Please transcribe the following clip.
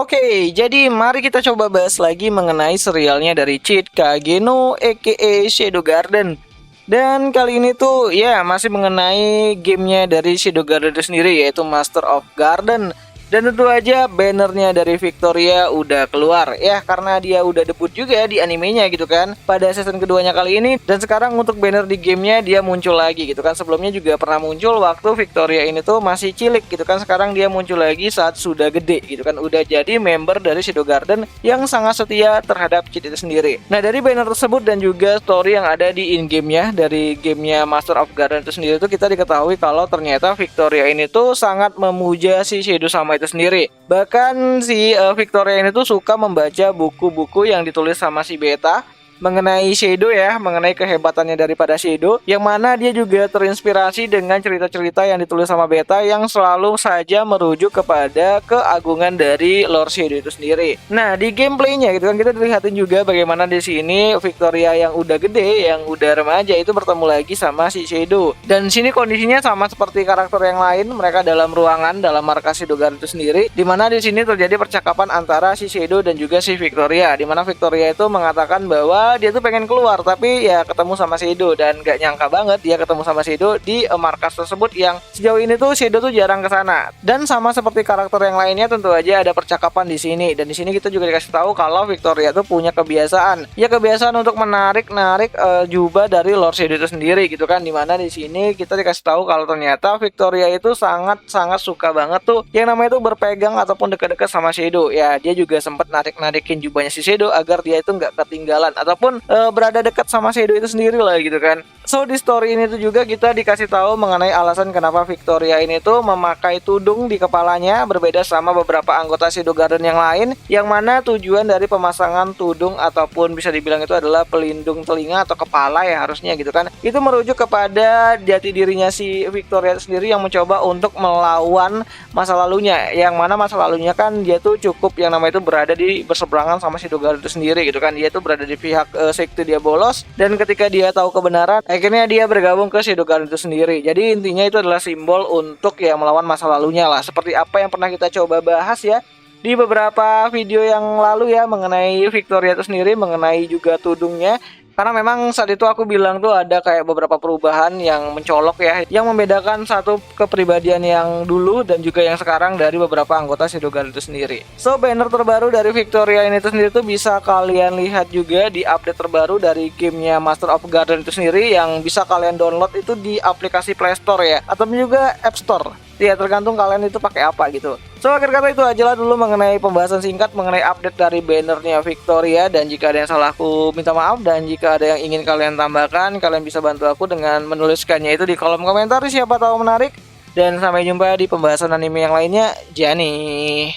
Oke, jadi mari kita coba bahas lagi mengenai serialnya dari Cheat Kageno aka Shadow Garden. Dan kali ini tuh ya masih mengenai gamenya dari Shadow Garden itu sendiri, yaitu Master of Garden. Dan tentu aja bannernya dari Victoria udah keluar ya, karena dia udah debut juga di animenya gitu kan pada season keduanya kali ini. Dan sekarang untuk banner di gamenya dia muncul lagi gitu kan. Sebelumnya juga pernah muncul waktu Victoria ini tuh masih cilik gitu kan. Sekarang dia muncul lagi saat sudah gede gitu kan, udah jadi member dari Shadow Garden yang sangat setia terhadap cheat itu sendiri. Nah, dari banner tersebut dan juga story yang ada di in-gamenya dari gamenya Master of Garden itu sendiri tuh kita diketahui kalau ternyata Victoria ini tuh sangat memuja si Shadow sama itu sendiri. Bahkan si Victoria ini tuh suka membaca buku-buku yang ditulis sama si Beta mengenai Shadow ya, mengenai kehebatannya daripada Shadow, yang mana dia juga terinspirasi dengan cerita-cerita yang ditulis sama Beta yang selalu saja merujuk kepada keagungan dari Lord Shadow itu sendiri. Nah, di gameplaynya gitu kan kita dilihatin juga bagaimana di sini Victoria yang udah gede, yang udah remaja itu bertemu lagi sama si Shadow. Dan sini kondisinya sama seperti karakter yang lain, mereka dalam ruangan dalam markas Shadow Garden itu sendiri, di mana di sini terjadi percakapan antara si Shadow dan juga si Victoria, di mana Victoria itu mengatakan bahwa dia tuh pengen keluar tapi ya ketemu sama Shadow, dan gak nyangka banget dia ketemu sama Shadow di markas tersebut yang sejauh ini tuh Shadow tuh jarang ke sana. Dan sama seperti karakter yang lainnya tentu aja ada percakapan di sini, dan di sini kita juga dikasih tahu kalau Victoria tuh punya kebiasaan untuk menarik-narik jubah dari Lord Shadow itu sendiri gitu kan, dimana di sini kita dikasih tahu kalau ternyata Victoria itu sangat suka banget tuh yang namanya tuh berpegang ataupun dekat-dekat sama Shadow. Ya, dia juga sempat narik-narikin jubahnya si Shadow agar dia itu nggak ketinggalan ataupun berada dekat sama Shadow itu sendiri lah gitu kan. So di story ini tuh juga kita dikasih tahu mengenai alasan kenapa Victoria ini tuh memakai tudung di kepalanya, berbeda sama beberapa anggota Shadow Garden yang lain, yang mana tujuan dari pemasangan tudung ataupun bisa dibilang itu adalah pelindung telinga atau kepala ya harusnya gitu kan. Itu merujuk kepada jati dirinya si Victoria sendiri yang mencoba untuk melawan masa lalunya, yang mana masa lalunya kan dia tuh cukup yang namanya itu berada di berseberangan sama Shadow Garden itu sendiri gitu kan. Dia tuh berada di pihak sekte dia bolos, dan ketika dia tahu kebenaran akhirnya dia bergabung ke Shadow Garden itu sendiri. Jadi intinya itu adalah simbol untuk ya melawan masa lalunya lah, seperti apa yang pernah kita coba bahas ya di beberapa video yang lalu ya mengenai Victoria itu sendiri, mengenai juga tudungnya. Karena memang saat itu aku bilang tuh ada kayak beberapa perubahan yang mencolok ya, yang membedakan satu kepribadian yang dulu dan juga yang sekarang dari beberapa anggota Shadow Garden itu sendiri. So, banner terbaru dari Victoria ini tuh sendiri tuh bisa kalian lihat juga di update terbaru dari gamenya Master of Garden itu sendiri, yang bisa kalian download itu di aplikasi Play Store ya, atau juga App Store. Ya, tergantung kalian itu pakai apa gitu. So, akhir kata itu aja lah dulu mengenai pembahasan singkat mengenai update dari bannernya Victoria. Dan jika ada yang salah aku minta maaf, dan jika ada yang ingin kalian tambahkan, kalian bisa bantu aku dengan menuliskannya itu di kolom komentar, siapa tahu menarik. Dan sampai jumpa di pembahasan anime yang lainnya. Jani.